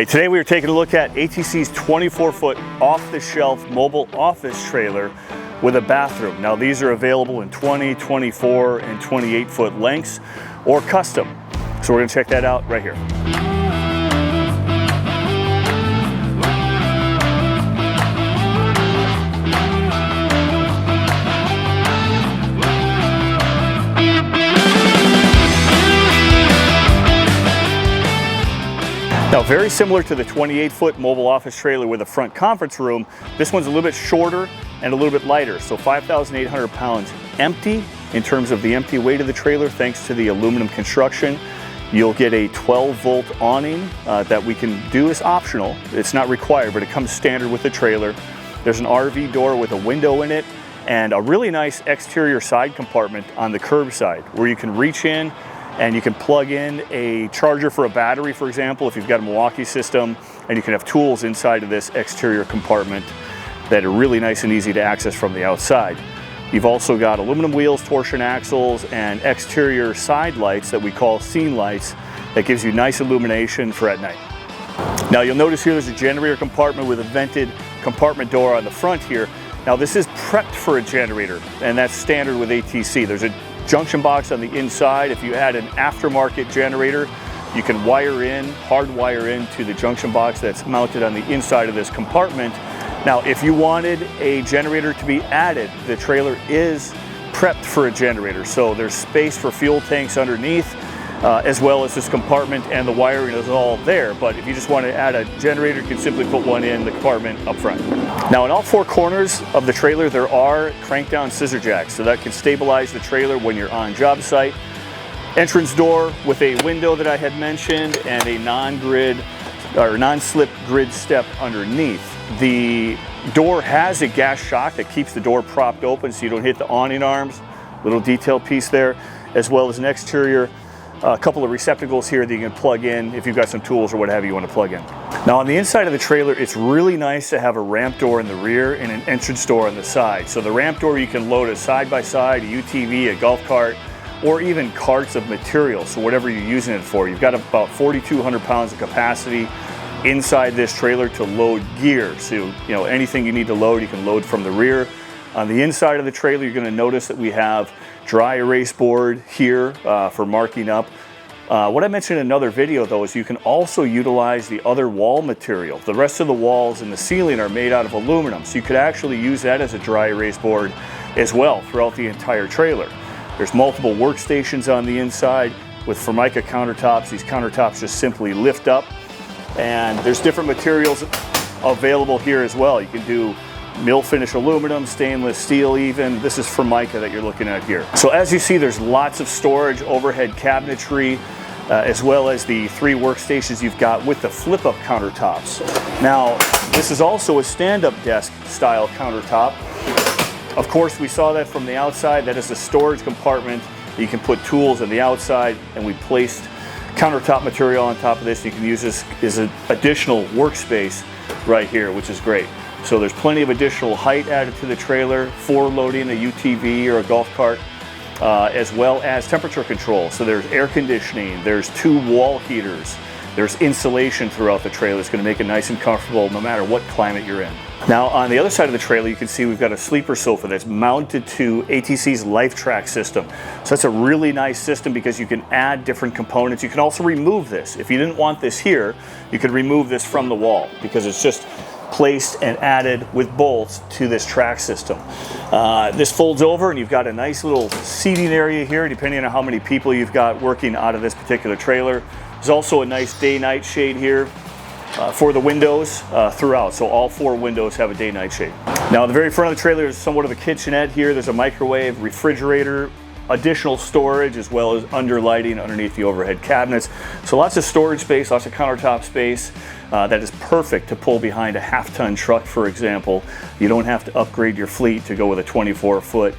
Hey, today we are taking a look at ATC's 24-foot off-the-shelf mobile office trailer with a bathroom. Now these are available in 20, 24, and 28-foot lengths or custom. So we're going to check that out right here. Now, very similar to the 28-foot mobile office trailer with a front conference room, this one's a little bit shorter and a little bit lighter. So 5,800 pounds empty in terms of the empty weight of the trailer, thanks to the aluminum construction. You'll get a 12-volt awning that we can do as optional. It's not required, but it comes standard with the trailer. There's an RV door with a window in it and a really nice exterior side compartment on the curb side where you can reach in and you can plug in a charger for a battery, for example, if you've got a Milwaukee system, and you can have tools inside of this exterior compartment that are really nice and easy to access from the outside. You've also got aluminum wheels, torsion axles, and exterior side lights that we call scene lights that gives you nice illumination for at night. Now you'll notice here there's a generator compartment with a vented compartment door on the front here. Now this is prepped for a generator, and that's standard with ATC. There's a junction box on the inside. If you had an aftermarket generator, you can hardwire into the junction box that's mounted on the inside of this compartment. Now, if you wanted a generator to be added, the trailer is prepped for a generator. So there's space for fuel tanks underneath, as well as this compartment, and the wiring is all there. But if you just want to add a generator, you can simply put one in the compartment up front. Now, in all four corners of the trailer, there are crank down scissor jacks, so that can stabilize the trailer when you're on job site. Entrance door with a window that I had mentioned, and a non-slip grid step underneath. The door has a gas shock that keeps the door propped open so you don't hit the awning arms. Little detail piece there, as well as an exterior a couple of receptacles here that you can plug in if you've got some tools or what have you want to plug in. Now on the inside of the trailer, it's really nice to have a ramp door in the rear and an entrance door on the side. So the ramp door, you can load a side-by-side, a UTV, a golf cart, or even carts of material. So whatever you're using it for. You've got about 4,200 pounds of capacity inside this trailer to load gear. So anything you need to load, you can load from the rear. On the inside of the trailer, you're going to notice that we have dry erase board here for marking up. What I mentioned in another video though is you can also utilize the other wall material. The rest of the walls and the ceiling are made out of aluminum, so you could actually use that as a dry erase board as well throughout the entire trailer. There's multiple workstations on the inside with Formica countertops. These countertops just simply lift up, and there's different materials available here as well. You can do mill finish aluminum, stainless steel even. This is Formica that you're looking at here. So as you see, there's lots of storage, overhead cabinetry, as well as the 3 workstations you've got with the flip-up countertops. Now, this is also a stand-up desk style countertop. Of course, we saw that from the outside. That is a storage compartment. You can put tools on the outside, and we placed countertop material on top of this. You can use this as an additional workspace right here, which is great. So there's plenty of additional height added to the trailer for loading a UTV or a golf cart, as well as temperature control. So there's air conditioning, there's 2 wall heaters, there's insulation throughout the trailer. It's going to make it nice and comfortable no matter what climate you're in. Now on the other side of the trailer, you can see we've got a sleeper sofa that's mounted to ATC's LifeTrack system. So that's a really nice system because you can add different components. You can also remove this. If you didn't want this here, you could remove this from the wall because it's just placed and added with bolts to this track system. This folds over and you've got a nice little seating area here depending on how many people you've got working out of this particular trailer. There's also a nice day-night shade here for the windows throughout. So all 4 windows have a day-night shade. Now, at the very front of the trailer is somewhat of a kitchenette here. There's a microwave, refrigerator, additional storage, as well as underlighting underneath the overhead cabinets. So lots of storage space, lots of countertop space. That is perfect to pull behind a half-ton truck, for example. You don't have to upgrade your fleet to go with a 24-foot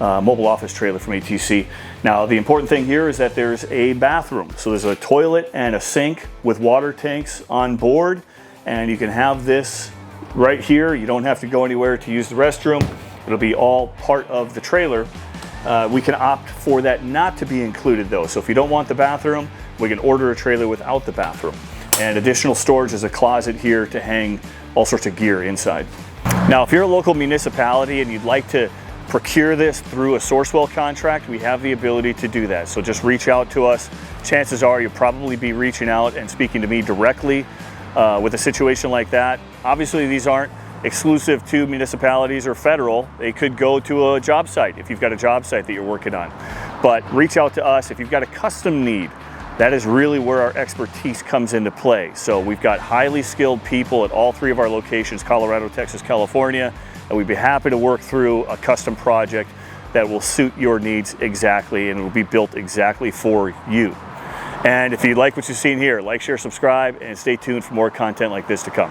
mobile office trailer from ATC. Now, the important thing here is that there's a bathroom. So there's a toilet and a sink with water tanks on board, and you can have this right here. You don't have to go anywhere to use the restroom. It'll be all part of the trailer. We can opt for that not to be included though. So if you don't want the bathroom, we can order a trailer without the bathroom. And additional storage is a closet here to hang all sorts of gear inside. Now, if you're a local municipality and you'd like to procure this through a Sourcewell contract, we have the ability to do that. So just reach out to us. Chances are you'll probably be reaching out and speaking to me directly with a situation like that. Obviously, these aren't exclusive to municipalities or federal. They could go to a job site if you've got a job site that you're working on. But reach out to us if you've got a custom need. That is really where our expertise comes into play. So we've got highly skilled people at all three of our locations, Colorado, Texas, California, and we'd be happy to work through a custom project that will suit your needs exactly and will be built exactly for you. And if you like what you've seen here, like, share, subscribe, and stay tuned for more content like this to come.